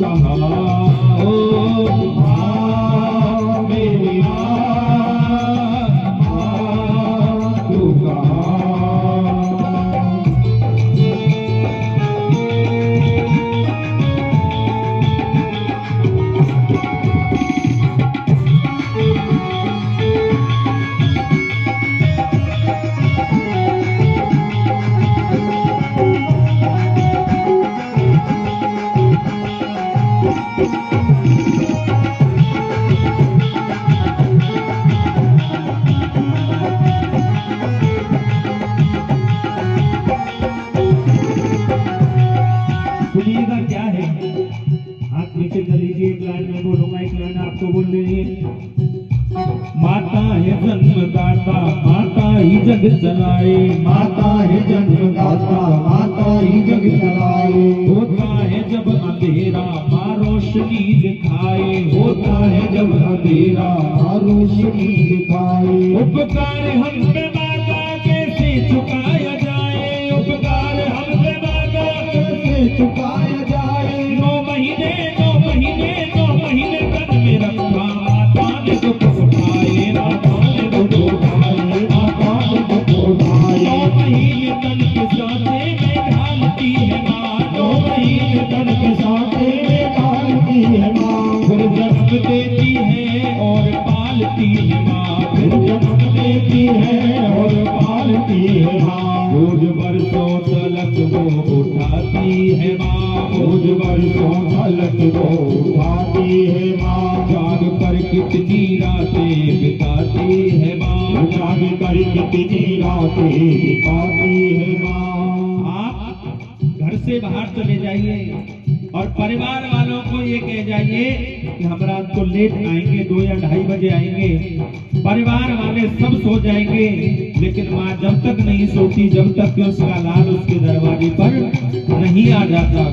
कहाँ हो, मेरी तू कहाँ। सुनिएगा क्या है, हाथ नीचे कर लीजिए, एक लाइन में बोलूंगा, एक लाइन आपको बोल लीजिए। माता है जन्मदाता, माता ही जग चलाए, माता है जन्मदाता, माता ही जग चलाए। होता है जब अंधेरा माँ रोशनी दिखाए, होता है जब अंधेरा माँ रोशनी दिखाए। उपकार हम पे माता कैसे चुकाया जाए, उपकार हम पे माता कैसे चुकाया जाए। 9 महीने तन में रखा, माता ने दुख उठाए, माता ने दुख उठाए, माता ने दुख उठाए। 9 महीने तन के साथे में ढालती है माँ, 9 महीने तन के साथे में डालती है माँ, फिर जन्म देती है और पालती है माँ, फिर जन्म देती है और पालती है माँ। रोज बरसों तलक वो उठाती है माँ, रोज बरसों तलक वो उठाती है माँ। जाग कर कितनी रातें बिताती है माँ, जाग कर कितनी रातें बिताती है माँ। आप घर से बाहर चले जाइए और परिवार वालों को ये कह जाइए कि हम रात को लेट आएंगे, 2 या 2:30 बजे आएंगे। परिवार वाले सब सो जाएंगे, लेकिन माँ जब तक नहीं सोती, जब तक कि उसका लाल उसके दरवाजे पर नहीं आ जाता।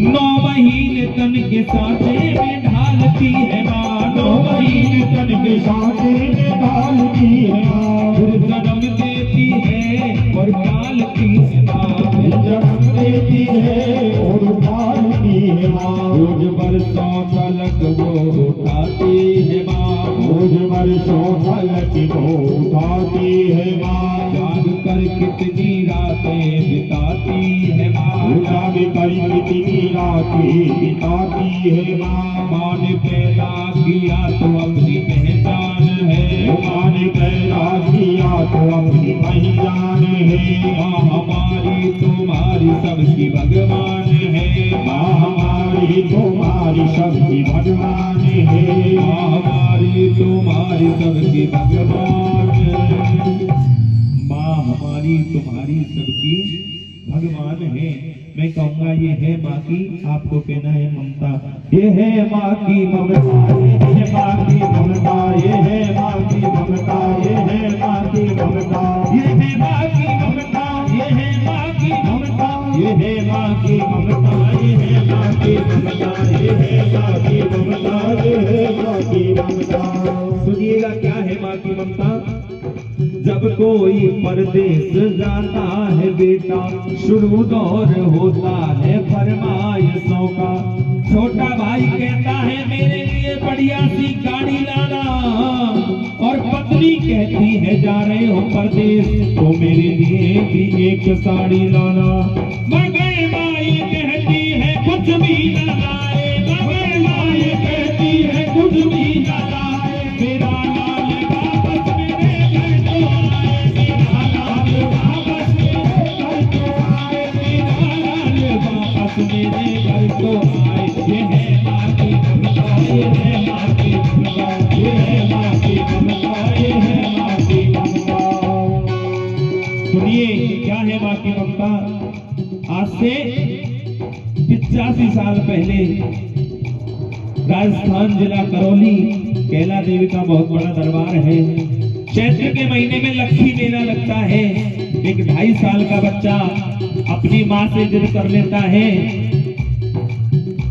9 महीने तन के सांचे में ढालती है माँ, 9 महीने तन के सांचे में डालती है माँ, फिर जन्म देती है और पालती है माँ, फिर जन्म देती है और पालती है माँ। रोज बरसों तलक वो उठाती है माँ, रोज बरसों तलक वो उठाती है माँ। जाग कर कितनी रातें बिताती है माँ, जाग कर कितनी रातें बिताती है माँ। माँ ने पैदा किया तो अपनी पहचान है, माँ ने पैदा किया तो अपनी पहचान है। माँ हमारी तुम्हारी सबकी भगवान है, माँ हमारी तुम्हारी सबकी भगवान है। माँ हमारी तुम्हारी सबकी भगवान है, माँ हमारी तुम्हारी सबकी भगवान है। मैं कहूँगा ये है माँ की, आपको कहना है ममता। ये है माँ की ममता, ये है माँ की ममता, ये है माँ की ममता, ये है माँ की ममता, ये है माँ की ममता, ये है माँ की ममता, ये है माँ की ममता, ये है माँ की ममता, ये है माँ की ममता, ये है माँ की ममता। सुनिएगा क्या है माँ की ममता। जब कोई परदेश जाता है बेटा, शुरू दौर होता है फरमाइशों का। छोटा भाई कहता है मेरे लिए बढ़िया सी गाड़ी लाना, और पत्नी कहती है जा रहे हो परदेश तो मेरे लिए भी एक साड़ी लाना। मगर माई कहती है कुछ भी न लाए, मगर माई कहती है कुछ भी न लाए। मेरा लाल वापस मेरे घर तो आए, मेरा लाल वापस मेरे घर तो आए, मेरा लाल वापस मेरे घर तो आए। ये है माँ की ममता, ये है माँ की ममता, ये है माँ की ममता, ये है माँ की ममता। सुनिए क्या है माँ की ममता। आज से 85 साल पहले राजस्थान जिला करौली कैला देवी का बहुत बड़ा दरबार है। चैत्र के महीने में लक्ष्मी मेला लगता है। एक 2.5 साल का बच्चा अपनी माँ से जिद कर लेता है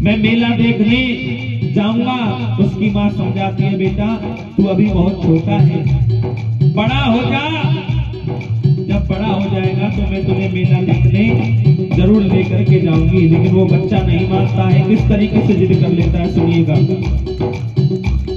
मैं मेला देखने जाऊंगा। उसकी माँ समझाती है बेटा तू अभी बहुत छोटा है, बड़ा हो जा, जब बड़ा हो जाएगा तो मैं तुम्हें मेला देखने जरूर लेकर के जाऊंगी, लेकिन वो बच्चा नहीं मानता है। किस तरीके से जिद कर लेता है, सुनिएगा।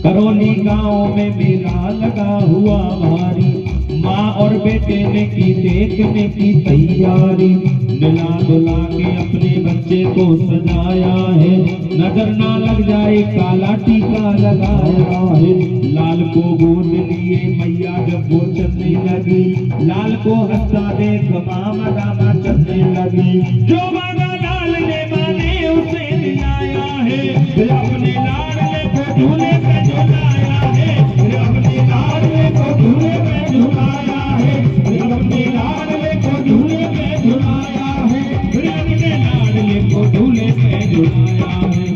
करौली गांव में मेला लगा हुआ भारी, माँ और बेटे ने की देखने की तैयारी। मिला दुला के अपने बच्चे को सजाया है, नजर ना लग जाए काला टीका लगाया है। लाल को गोद लिए मैया जब वो चलने लगी, लाल को हंसता देख मामा दामा चलने लगी। जो मांगा लाल ने माने उसे दिलाया है, अपने लाडले को झूले पे झुलाया है, अपने लाडले को झूले पे झुलाया है, अपने लाडले को झूले पे झुलाया है, अपने लाडले को झूले पे झुलाया है।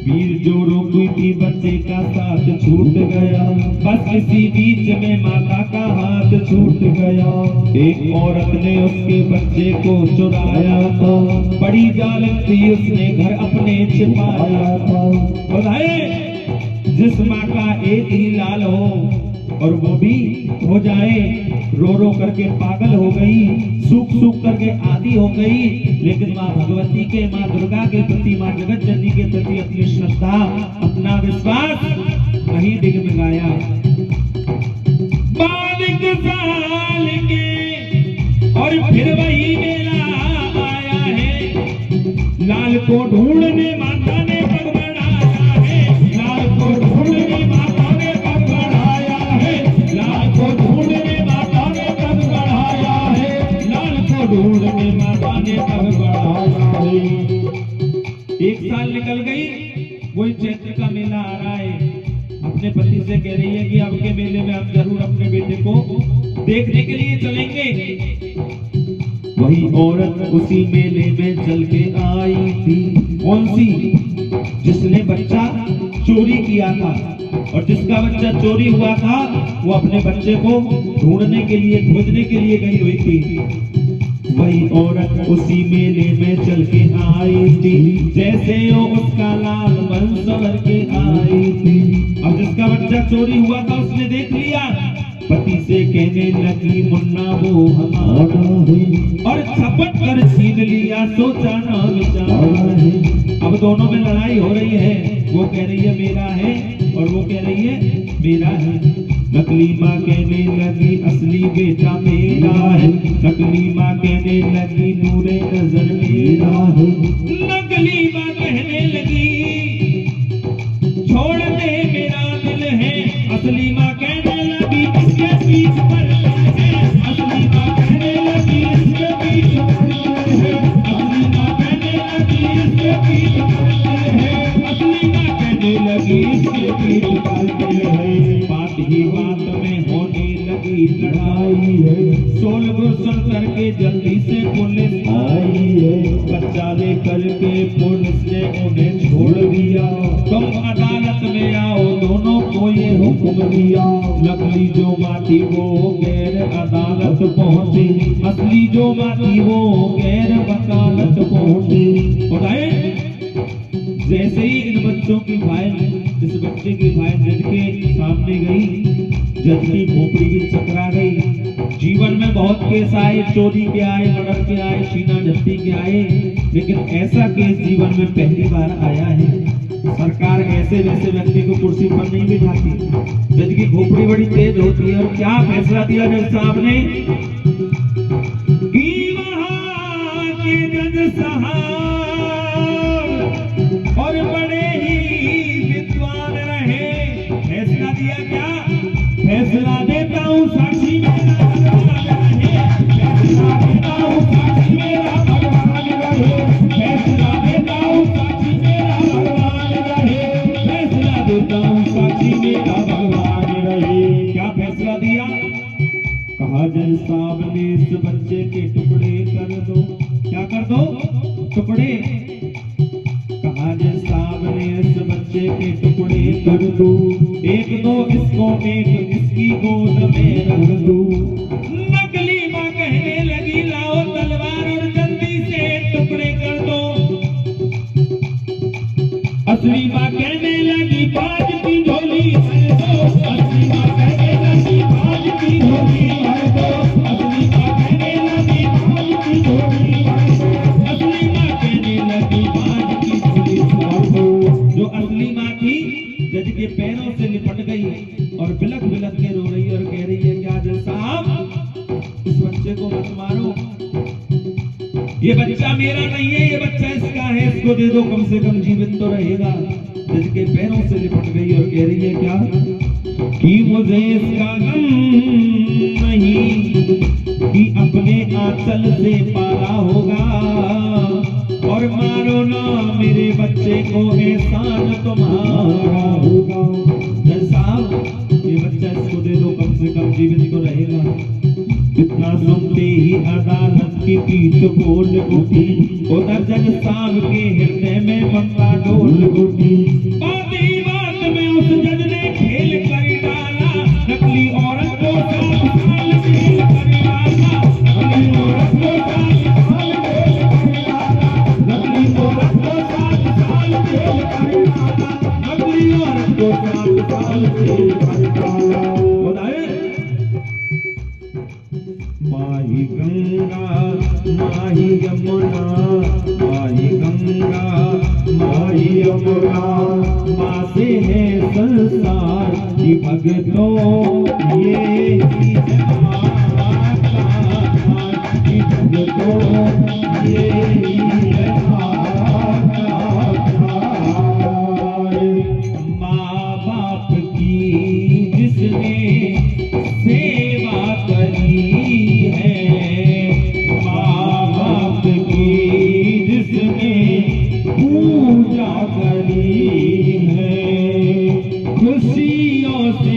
वीर जो रोकी थी बच्चे का साथ छूट गया, बस इसी बीच में माता का हाथ छूट गया। एक औरत ने उसके बच्चे को चुराया था, बड़ी जालिम थी उसने घर अपने छिपाया था। बताए जिस माँ का एक ही लाल हो और वो भी हो जाए रो रो करके पागल हो गई, सूख सूख करके आदि हो गई, लेकिन माँ भगवती के, माँ दुर्गा के प्रति, माँ जगत जननी के प्रति अपनी श्रद्धा, अपना विश्वास कहीं डिगमगाया। बालिक साल के और फिर वही मेला आया है, लाल को ढूंढने माता ने पग बढ़ाया है, लाल को ढूंढने माता ने पग बढ़ाया है, लाल को ढूंढने माता ने पग बढ़ाया है, लाल को ढूंढने माता ने पग बढ़ाया है। एक साल निकल गई, वही चैत्र का मेला आ रहा है। अपने पति से कह रही है कि अब के मेले में हम जरूर अपने बेटे को देखने के लिए चलेंगे। वही औरत उसी मेले में चल के आई थी। कौन सी? जिसने बच्चा चोरी किया था, और जिसका बच्चा चोरी हुआ था वो अपने बच्चे को ढूंढने के लिए, खोजने के लिए गई हुई थी। वही औरत उसी मेले में चल के आई थी, जैसे वो उसका लाल मन संवर के आई थी। अब जिसका बच्चा चोरी हुआ था उसने देख लिया, पति से कहने लगी मुन्ना वो हमारा है, और झपट कर छीन लिया, सोचा ना विचारा है। अब दोनों में लड़ाई हो रही है, वो कह रही है मेरा है और वो कह रही है मेरा है। नकली माँ कहने लगी असली बेटा मेरा है, नकली माँ कहने लगी नूरे नजर मेरा है। नकली माँ कहने लगी छोड़ दे मेरा दिल है, असली माँ कहने लगी इसके पीछ पड़ता है, असली माँ कहने लगी इसके पीछ पड़ता है, असली माँ कहने लगी इसके पीछ पड़ता है, असली माँ कहने लगी इसके पीछ पड़ता है। बात ही बात में होने लगी लड़ाई है, सोल गुस्सा करके जल्दी से पुलिस आई है। बच्चा लेकर के पुलिस ने उन्हें छोड़ दिया, तुम अदालत में आओ, दोनों को ये हुक्म दिया। नकली जो माटी वो गैर अदालत पहुंची, असली जो माटी वो गैर वकालत पहुंची। बताए जैसे ही इन बच्चों की फाइल, इस बच्चे की फाइल जज के सामने गई, जज की खोपड़ी भी चकरा गई। जीवन में बहुत केस आए, चोरी के आए, मर्डर के आए, छीना झपटी के आए, लेकिन ऐसा केस जीवन में पहली बार आया है। सरकार ऐसे वैसे व्यक्ति को कुर्सी पर नहीं बिठाती। जज की खोपड़ी बड़ी तेज होती है, और क्या फैसला दिया जज साहब ने कि वहां के जज साहब और बड़े ही विद्वान रहे। फैसला दिया क्या? फैसला देता हूँ साक्षी मेरा भगवान रहे, फैसला देता हूँ साक्षी मेरा भगवान रहे, फैसला देता हूँ साक्षी मेरा भगवान रहे, फैसला देता हूँ साक्षी मेरा भगवान रहे। क्या फैसला दिया? कहा जज साहब ने इस बच्चे के टुकड़े कर दो। क्या कर दो? टुकड़े। कहा जज साहब ने इस बच्चे के टुकड़े कर दो, एक दो इसको एक इसकी गोद में रख दो। नकली माँ कहने लगी लाओ तलवार और जल्दी से टुकड़े कर दो। असली माँ कहने लगी बाज की झोली भर दो, असली माँ कहने लगी बाज की झोली भर दो, असली माँ कहने लगी बाज की ये बच्चा मेरा नहीं है, ये बच्चा इसका है, इसको दे दो, कम से कम जीवित तो रहेगा। जिसके पैरों से लिपट गई और कह रही है क्या कि मुझे इसका गम नहीं कि अपने आंचल से पाला होगा, और मारो ना मेरे बच्चे को, एहसान तुम्हारा होगा। साहब ये बच्चा इसको दे दो, कम से कम जीवित तो रहेगा। इतना सुनते ही अदालत की पीठ बोल उठी, उधर जज साहब के हृदय में ममता डोल उठी। बात ही बात में उस जज ने खेल कर डाला, नकली औरत को 7 साल जेल कर डाला, नकली औरत को 7 साल जेल कर डाला, नकली औरत को 7 साल जेल कर डाला, नकली औरत को 7 साल जेल कर डाला। माही गंगा माही यमुना, माही गंगा माही यमुना, माँ से है संसार की भगतों ये भगतों ये माँ बाप की जिसने सेवा करी है, माँ बाप की जिसने पूजा करी है, खुशियों से